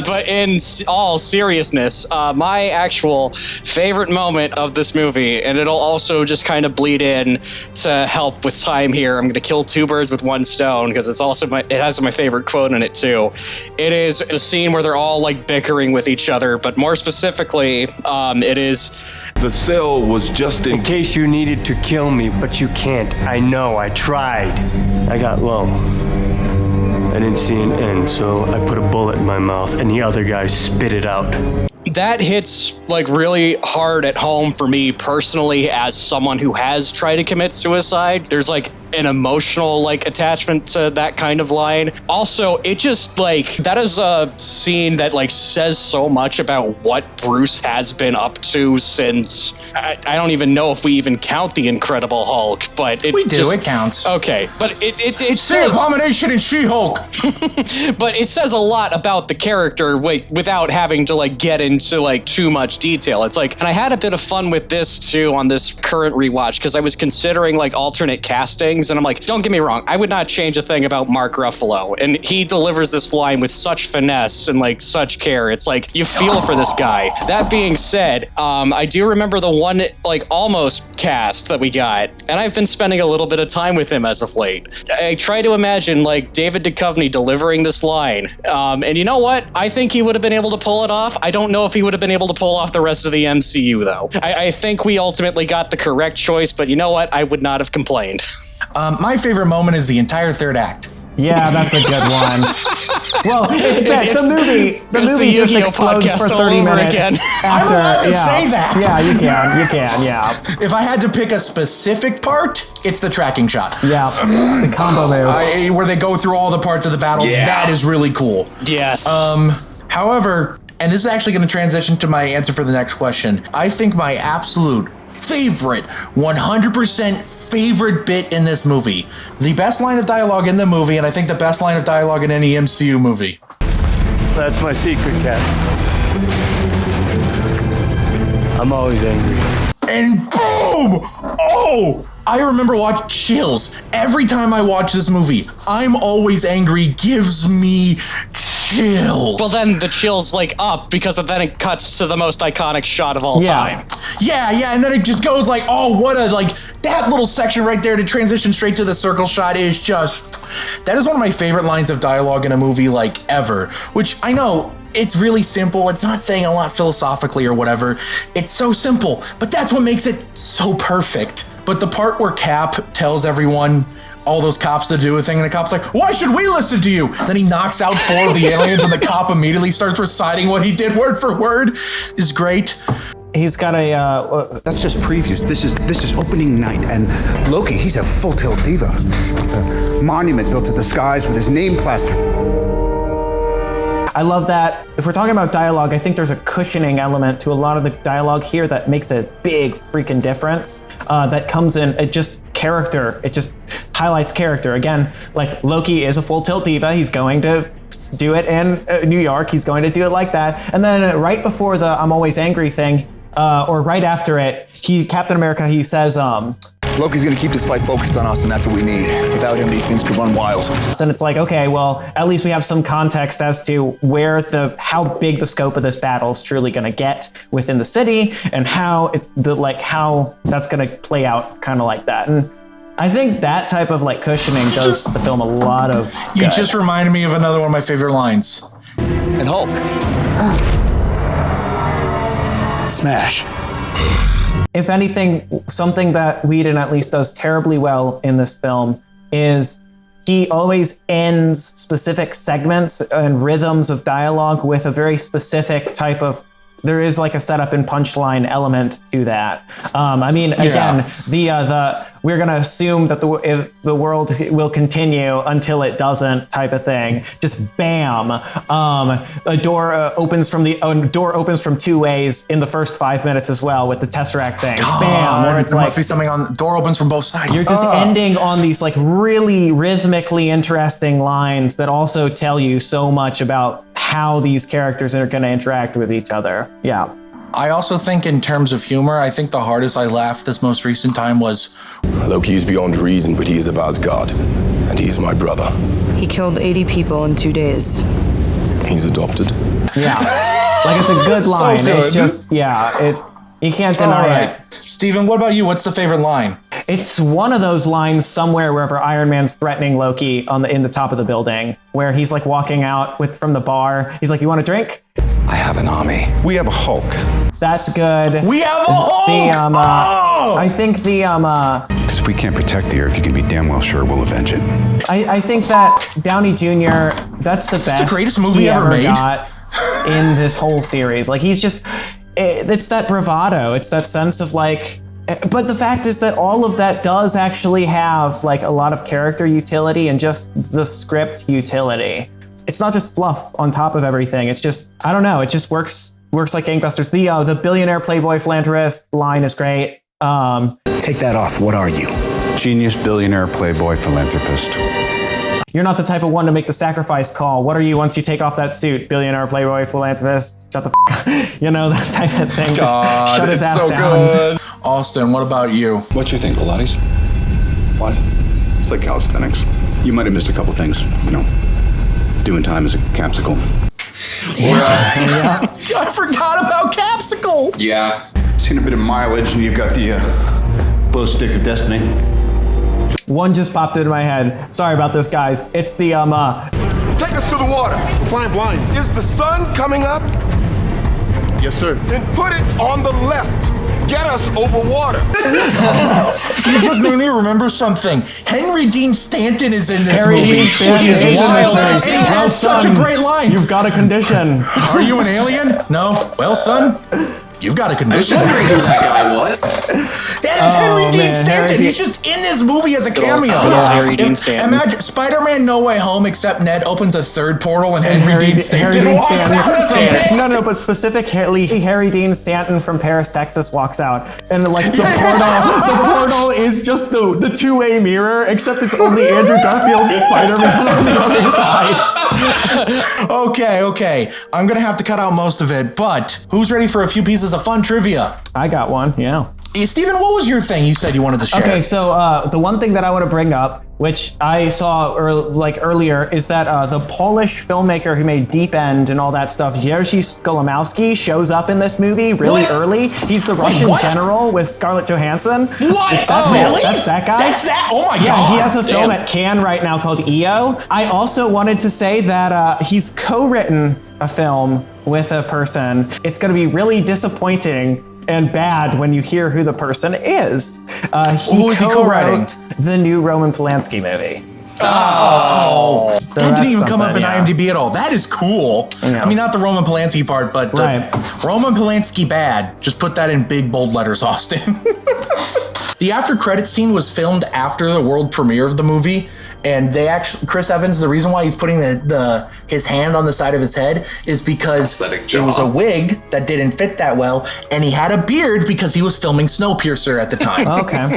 [SPEAKER 3] But in all seriousness, my actual favorite moment of this movie, and it'll also just kind of bleed in to help with time here. I'm going to kill two birds with one stone because it's also it has my favorite quote in it too. It is the scene where they're all like bickering with each other, but more specifically, it is.
[SPEAKER 6] The cell was just
[SPEAKER 10] in case you needed to kill me, but you can't. I know, I tried. I got low. I didn't see an end, so I put a bullet in my mouth and the other guy spit it out.
[SPEAKER 3] That hits like really hard at home for me personally as someone who has tried to commit suicide. There's like an emotional like attachment to that kind of line. Also, it just like, that is a scene that like says so much about what Bruce has been up to since, I don't even know if we even count the Incredible Hulk, but it
[SPEAKER 2] it counts.
[SPEAKER 3] Okay, but it
[SPEAKER 2] Say
[SPEAKER 3] says
[SPEAKER 2] Abomination and She-Hulk.
[SPEAKER 3] but it says a lot about the character without having to like get into like too much detail. It's like, and I had a bit of fun with this too on this current rewatch because I was considering like alternate castings, and I'm like, don't get me wrong, I would not change a thing about Mark Ruffalo, and he delivers this line with such finesse and like such care. It's like you feel for this guy. That being said, I do remember the one like almost cast that we got, and I've been spending a little bit of time with him as of late. I try to imagine like David Duchovny delivering this line, and you know what? I think he would have been able to pull it off. I don't know if he would have been able to pull off the rest of the MCU though. I think we ultimately got the correct choice, but you know what? I would not have complained.
[SPEAKER 2] My favorite moment is the entire third act.
[SPEAKER 5] Yeah, that's a good one. Well, the movie just explodes for 30 minutes
[SPEAKER 3] again.
[SPEAKER 5] After.
[SPEAKER 2] I'm allowed to say that.
[SPEAKER 5] Yeah, you can, yeah.
[SPEAKER 2] If I had to pick a specific part, it's the tracking shot.
[SPEAKER 5] Yeah, the combo move.
[SPEAKER 2] Where they go through all the parts of the battle. Yeah. That is really cool.
[SPEAKER 3] Yes.
[SPEAKER 2] However, and this is actually going to transition to my answer for the next question, I think my absolute favorite, 100% favorite bit in this movie, the best line of dialogue in the movie, and I think the best line of dialogue in any MCU movie.
[SPEAKER 10] That's my secret, Cap. I'm always angry.
[SPEAKER 2] And boom! Oh! I remember watching chills. Every time I watch this movie, I'm always angry gives me chills.
[SPEAKER 3] Well, then the chills like up because then it cuts to the most iconic shot of all time.
[SPEAKER 2] Yeah, and then it just goes like, oh, what a, like, that little section right there to transition straight to the circle shot is just, that is one of my favorite lines of dialogue in a movie, like, ever. Which, I know, it's really simple. It's not saying a lot philosophically or whatever. It's so simple, but that's what makes it so perfect. But the part where Cap tells everyone, all those cops to do a thing, and the cop's like, why should we listen to you? Then he knocks out 4 of the aliens, and the cop immediately starts reciting what he did word for word. Is great.
[SPEAKER 5] He's got a.
[SPEAKER 8] That's just previews. This is opening night, and Loki, he's a full-tilt diva. He wants a monument built to the skies with his name plastered.
[SPEAKER 5] I love that. If we're talking about dialogue, I think there's a cushioning element to a lot of the dialogue here that makes a big freaking difference. That comes in, it just character. It just highlights character. Again, like Loki is a full tilt diva. He's going to do it in New York. He's going to do it like that. And then right before the I'm always angry thing, or right after it, Captain America, he says,
[SPEAKER 9] Loki's gonna keep this fight focused on us, and that's what we need. Without him, these things could run wild.
[SPEAKER 5] And it's like, okay, well, at least we have some context as to how big the scope of this battle is truly going to get within the city, and how that's going to play out, kind of like that. And I think that type of like cushioning does the film a lot of good.
[SPEAKER 2] You just reminded me of another one of my favorite lines.
[SPEAKER 9] And Hulk. Smash.
[SPEAKER 5] If anything, something that Whedon at least does terribly well in this film is he always ends specific segments and rhythms of dialogue with a very specific type of, there is like a setup and punchline element to that. I mean, again, we're going to assume that the world will continue until it doesn't type of thing. Just bam. A door opens from 2 ways in the first 5 minutes as well with the Tesseract thing. Bam.
[SPEAKER 2] Or there must be something on, door opens from both sides.
[SPEAKER 5] You're just ending on these like really rhythmically interesting lines that also tell you so much about how these characters are going to interact with each other. Yeah.
[SPEAKER 2] I also think in terms of humor, I think the hardest I laughed this most recent time was...
[SPEAKER 12] Loki is beyond reason, but he is of Asgard, and he is my brother.
[SPEAKER 13] He killed 80 people in 2 days.
[SPEAKER 12] He's adopted.
[SPEAKER 5] Yeah. Like, it's a good line.
[SPEAKER 2] So good.
[SPEAKER 5] It's just, you can't deny it.
[SPEAKER 2] Steven, what about you? What's the favorite line?
[SPEAKER 5] It's one of those lines somewhere wherever Iron Man's threatening Loki in the top of the building, where he's like walking out from the bar. He's like, you want a drink?
[SPEAKER 12] I have an army.
[SPEAKER 9] We have a Hulk.
[SPEAKER 5] That's good.
[SPEAKER 2] We have a Hulk!
[SPEAKER 5] I think
[SPEAKER 9] Because if we can't protect the Earth, you can be damn well sure we'll avenge it.
[SPEAKER 5] I think that Downey Jr., that's the best
[SPEAKER 2] the greatest movie
[SPEAKER 5] he
[SPEAKER 2] ever made.
[SPEAKER 5] Got in this whole series. Like, he's just, it's that bravado. It's that sense of like, but the fact is that all of that does actually have like a lot of character utility and just the script utility. It's not just fluff on top of everything. It's just, I don't know. It just works like gangbusters. The billionaire playboy philanthropist line is great.
[SPEAKER 8] Take that off. What are you?
[SPEAKER 9] Genius, billionaire, playboy, philanthropist.
[SPEAKER 5] You're not the type of one to make the sacrifice call. What are you once you take off that suit? Billionaire, playboy, philanthropist. Shut the f*** You know, that type of thing.
[SPEAKER 2] God,
[SPEAKER 5] just shut his ass
[SPEAKER 2] so
[SPEAKER 5] down.
[SPEAKER 2] Good. Austin, what about you?
[SPEAKER 9] What's your thing, Pilates? What? It's like calisthenics. You might have missed a couple things, doing time as a capsicle.
[SPEAKER 2] Yeah. I forgot about Capsicle.
[SPEAKER 4] Yeah.
[SPEAKER 9] Seen a bit of mileage, and you've got the glow stick of destiny.
[SPEAKER 5] One just popped into my head. Sorry about this, guys. It's the
[SPEAKER 6] Take us to the water.
[SPEAKER 7] We're flying blind.
[SPEAKER 6] Is the sun coming up?
[SPEAKER 7] Yes, sir.
[SPEAKER 6] Then put it on the left. Get us over water.
[SPEAKER 2] You just made me remember something. Henry Dean Stanton is in this
[SPEAKER 5] Harry
[SPEAKER 2] movie.
[SPEAKER 5] Dean Stanton
[SPEAKER 2] which is
[SPEAKER 5] is
[SPEAKER 2] wild.
[SPEAKER 5] in
[SPEAKER 2] And
[SPEAKER 5] this
[SPEAKER 2] he has such a great line.
[SPEAKER 5] You've got a condition.
[SPEAKER 2] Are you an alien? No. Well, son, you've got a condition.
[SPEAKER 4] I was wondering who that guy was.
[SPEAKER 2] That's Henry Dean Stanton. He's just in this movie as a cameo.
[SPEAKER 3] Harry Dean Stanton.
[SPEAKER 2] Imagine Spider-Man No Way Home, except Ned opens a third portal and Henry Dean Stanton
[SPEAKER 5] Harry Dean
[SPEAKER 2] walks out.
[SPEAKER 5] Stanton. No, but specifically Harry Dean Stanton from Paris, Texas walks out. And like the portal is just the two-way mirror, except it's only Andrew Garfield's Spider-Man on the other side.
[SPEAKER 2] Okay. I'm going to have to cut out most of it, but who's ready for a few pieces of fun trivia?
[SPEAKER 5] I got one, yeah.
[SPEAKER 2] Steven, what was your thing you said you wanted to share?
[SPEAKER 5] Okay, so the one thing that I want to bring up, which I saw earlier, is that the Polish filmmaker who made Deep End and all that stuff, Jerzy Skolimowski, shows up in this movie really early. He's the Russian general with Scarlett Johansson.
[SPEAKER 2] What?
[SPEAKER 5] Really? That's that guy.
[SPEAKER 2] That's that? Oh my God.
[SPEAKER 5] Yeah, he has a film at Cannes right now called EO. I also wanted to say that he's co-written a film with a person. It's going to be really disappointing and bad when you hear who the person is.
[SPEAKER 2] Who is he co-writing?
[SPEAKER 5] The new Roman Polanski movie.
[SPEAKER 2] Oh,
[SPEAKER 5] So
[SPEAKER 2] that didn't
[SPEAKER 5] that's
[SPEAKER 2] even come up in
[SPEAKER 5] something,
[SPEAKER 2] IMDb at all. That is cool.
[SPEAKER 5] Yeah.
[SPEAKER 2] I mean, not the Roman Polanski part, but the Roman Polanski bad. Just put that in big bold letters, Austin. The after credit scene was filmed after the world premiere of the movie, and they actually, Chris Evans, the reason why he's putting his hand on the side of his head is because it was a wig that didn't fit that well, and he had a beard because he was filming Snowpiercer at the time.
[SPEAKER 5] Okay.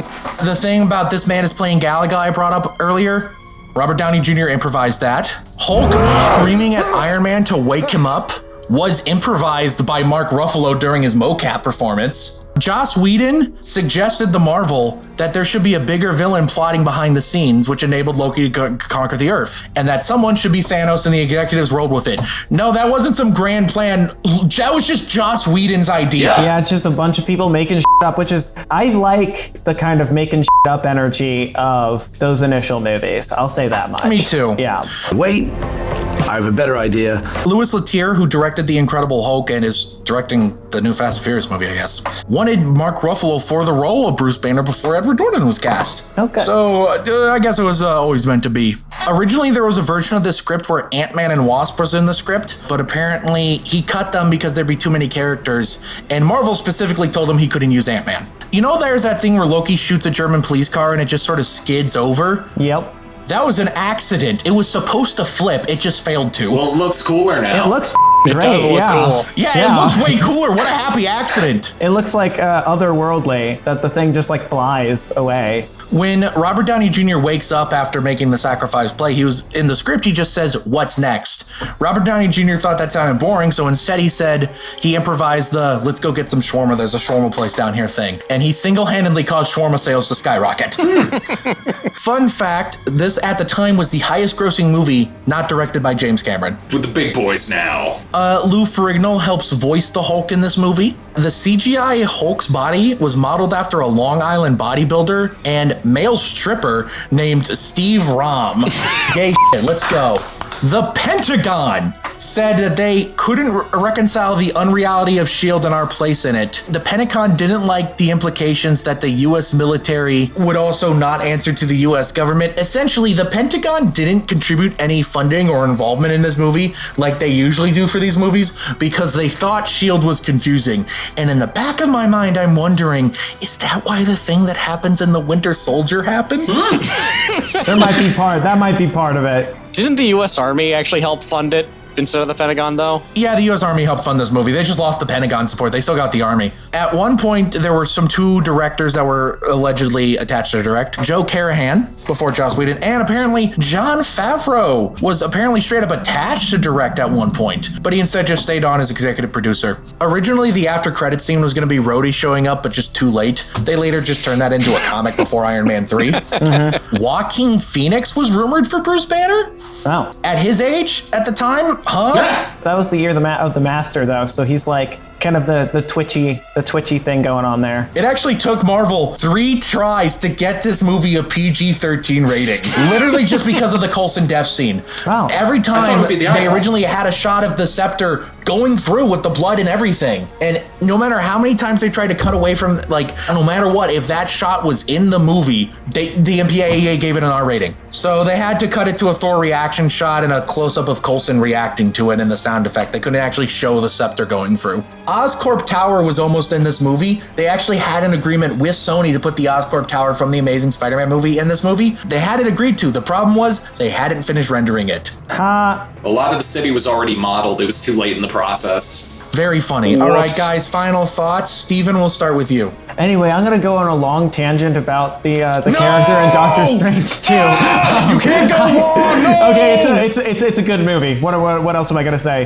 [SPEAKER 2] The thing about this man is playing Galaga I brought up earlier, Robert Downey Jr. improvised that. Hulk screaming at Iron Man to wake him up was improvised by Mark Ruffalo during his mocap performance. Joss Whedon suggested to Marvel that there should be a bigger villain plotting behind the scenes, which enabled Loki to conquer the Earth, and that someone should be Thanos, and the executives rolled with it. No, that wasn't some grand plan. That was just Joss Whedon's idea.
[SPEAKER 5] Yeah, it's just a bunch of people making shit up, which is, I like the kind of making shit up energy of those initial movies. I'll say that much.
[SPEAKER 2] Me too.
[SPEAKER 5] Yeah.
[SPEAKER 8] Wait, I have a better idea.
[SPEAKER 2] Louis Leterrier, who directed The Incredible Hulk and is directing the new Fast and Furious movie, I guess, wanted Mark Ruffalo for the role of Bruce Banner before Edward Norton was cast.
[SPEAKER 5] Okay.
[SPEAKER 2] So I guess it was always meant to be. Originally, there was a version of this script where Ant-Man and Wasp was in the script, but apparently he cut them because there'd be too many characters, and Marvel specifically told him he couldn't use Ant-Man. You know, there's that thing where Loki shoots a German police car and it just sort of skids over?
[SPEAKER 5] Yep.
[SPEAKER 2] That was an accident. It was supposed to flip. It just failed to.
[SPEAKER 4] Well, it looks cooler now.
[SPEAKER 5] It looks
[SPEAKER 3] It
[SPEAKER 5] great.
[SPEAKER 3] does look cool.
[SPEAKER 2] Yeah, it looks way cooler. What a happy accident.
[SPEAKER 5] It looks like otherworldly, that the thing just like flies away.
[SPEAKER 2] When Robert Downey Jr. wakes up after making the sacrifice play, he was in the script, he just says, "What's next?" Robert Downey Jr. thought that sounded boring, so instead he improvised the "let's go get some shawarma, there's a shawarma place down here" thing. And he single-handedly caused shawarma sales to skyrocket. Fun fact, this at the time was the highest grossing movie not directed by James Cameron.
[SPEAKER 4] With the big boys now.
[SPEAKER 2] Lou Ferrigno helps voice the Hulk in this movie. The CGI Hulk's body was modeled after a Long Island bodybuilder and male stripper named Steve Rom. Gay shit, let's go. The Pentagon said that they couldn't reconcile the unreality of S.H.I.E.L.D. and our place in it. The Pentagon didn't like the implications that the U.S. military would also not answer to the U.S. government. Essentially, the Pentagon didn't contribute any funding or involvement in this movie like they usually do for these movies because they thought S.H.I.E.L.D. was confusing. And in the back of my mind, I'm wondering, is that why the thing that happens in The Winter Soldier happened?
[SPEAKER 5] That might be part of it.
[SPEAKER 3] Didn't the U.S. Army actually help fund it instead of the Pentagon, though?
[SPEAKER 2] Yeah, the U.S. Army helped fund this movie. They just lost the Pentagon support. They still got the Army. At one point, there were two directors that were allegedly attached to direct. Joe Carnahan, before Joss Whedon, and apparently Jon Favreau was apparently straight up attached to direct at one point, but he instead just stayed on as executive producer. Originally, the after credit scene was going to be Rhodey showing up, but just too late. They later just turned that into a comic before Iron Man 3. Joaquin Phoenix was rumored for Bruce Banner.
[SPEAKER 5] Wow.
[SPEAKER 2] At his age, at the time, huh?
[SPEAKER 5] That was the year of the Master, though, so he's like kind of the twitchy thing going on there.
[SPEAKER 2] It actually took Marvel 3 tries to get this movie a PG-13 rating. Literally just because of the Coulson death scene.
[SPEAKER 5] Wow.
[SPEAKER 2] Every time they originally had a shot of the scepter going through with the blood and everything. And no matter how many times they tried to cut away from, like, no matter what, if that shot was in the movie, the MPAA gave it an R rating. So they had to cut it to a Thor reaction shot and a close-up of Coulson reacting to it and the sound effect. They couldn't actually show the scepter going through. Oscorp Tower was almost in this movie. They actually had an agreement with Sony to put the Oscorp Tower from the Amazing Spider-Man movie in this movie. They had it agreed to. The problem was they hadn't finished rendering it.
[SPEAKER 4] A lot of the city was already modeled. It was too late in the process.
[SPEAKER 2] Very funny. All right, guys, final thoughts. Steven, we'll start with you.
[SPEAKER 5] Anyway, I'm going to go on a long tangent about the character in Doctor Strange 2.
[SPEAKER 2] You can't go on! No!
[SPEAKER 5] Okay, it's a good movie. What else am I going to say?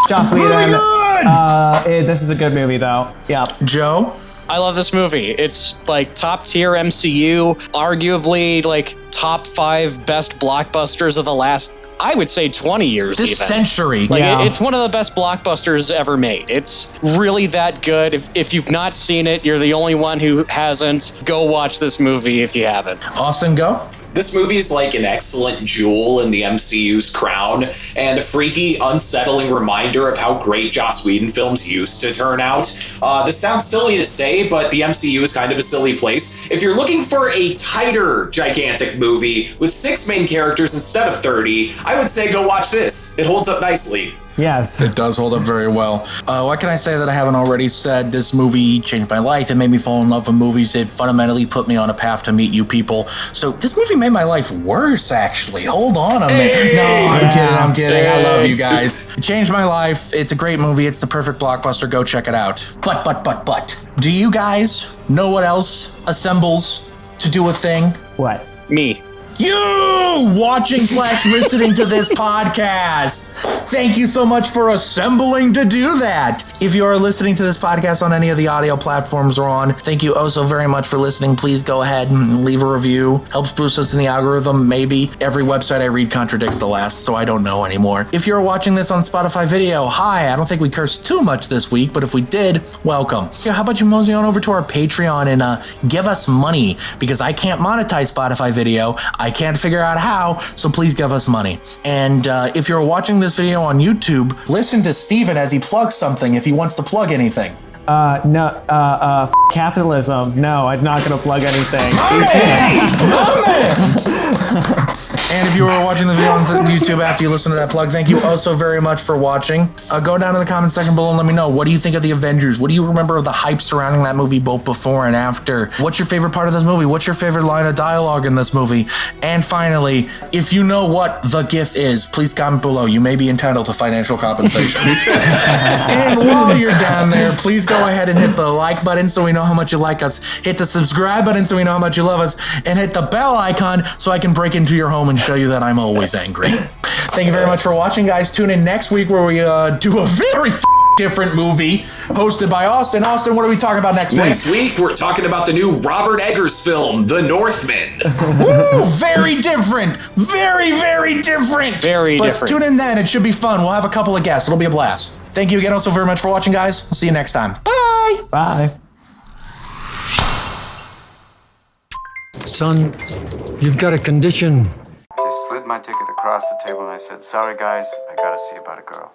[SPEAKER 5] Joss Whedon.
[SPEAKER 2] Really good!
[SPEAKER 5] This is a good movie, though. Yeah.
[SPEAKER 2] Joe?
[SPEAKER 3] I love this movie. It's like top tier MCU, arguably like top 5 best blockbusters of the last, I would say, 20 years.
[SPEAKER 2] This
[SPEAKER 3] even.
[SPEAKER 2] century.
[SPEAKER 3] Like
[SPEAKER 5] Yeah.
[SPEAKER 3] it's one of the best blockbusters ever made. It's really that good. If you've not seen it, you're the only one who hasn't. Go watch this movie if you haven't.
[SPEAKER 2] Austin, go.
[SPEAKER 4] This movie is like an excellent jewel in the MCU's crown and a freaky, unsettling reminder of how great Joss Whedon films used to turn out. This sounds silly to say, but the MCU is kind of a silly place. If you're looking for a tighter, gigantic movie with 6 main characters instead of 30, I would say go watch this. It holds up nicely.
[SPEAKER 5] Yes.
[SPEAKER 2] It does hold up very well. What can I say that I haven't already said? This movie changed my life. It made me fall in love with movies. It fundamentally put me on a path to meet you people. So this movie made my life worse, actually. Hold on a minute. No, I'm kidding. I love you guys. It changed my life. It's a great movie. It's the perfect blockbuster. Go check it out. But, do you guys know what else assembles to do a thing?
[SPEAKER 5] What?
[SPEAKER 3] Me.
[SPEAKER 2] You watching / listening to this podcast. Thank you so much for assembling to do that. If you are listening to this podcast on any of the audio platforms we're on, thank you oh so very much for listening. Please go ahead and leave a review. Helps boost us in the algorithm, maybe. Every website I read contradicts the last, so I don't know anymore. If you're watching this on Spotify video, hi. I don't think we cursed too much this week, but if we did, welcome. Yeah, how about you mosey on over to our Patreon and give us money, because I can't monetize Spotify video. I can't figure out how, so please give us money. And if you're watching this video on YouTube, listen to Steven as he plugs something if he wants to plug anything.
[SPEAKER 5] Capitalism. No, I'm not going to plug anything.
[SPEAKER 2] And if you were watching the video on YouTube after you listen to that plug, thank you oh so very much for watching. Go down in the comment section below and let me know, what do you think of the Avengers? What do you remember of the hype surrounding that movie both before and after? What's your favorite part of this movie? What's your favorite line of dialogue in this movie? And finally, if you know what the GIF is, please comment below. You may be entitled to financial compensation. And while you're down there, please go ahead and hit the like button so we know how much you like us. Hit the subscribe button so we know how much you love us. And hit the bell icon so I can break into your home and show you that I'm always angry. Thank you very much for watching, guys. Tune in next week where we do a very different movie hosted by Austin. Austin, what are we talking about next week?
[SPEAKER 4] Next week, we're talking about the new Robert Eggers film, The Northman.
[SPEAKER 2] Woo! Very different. Very, very different.
[SPEAKER 3] Very
[SPEAKER 2] but
[SPEAKER 3] different.
[SPEAKER 2] Tune in then. It should be fun. We'll have a couple of guests. It'll be a blast. Thank you again also very much for watching, guys. We'll see you next time. Bye.
[SPEAKER 5] Bye.
[SPEAKER 14] Son, you've got a condition.
[SPEAKER 15] I slid my ticket across the table and I said, "Sorry guys, I gotta see about a girl."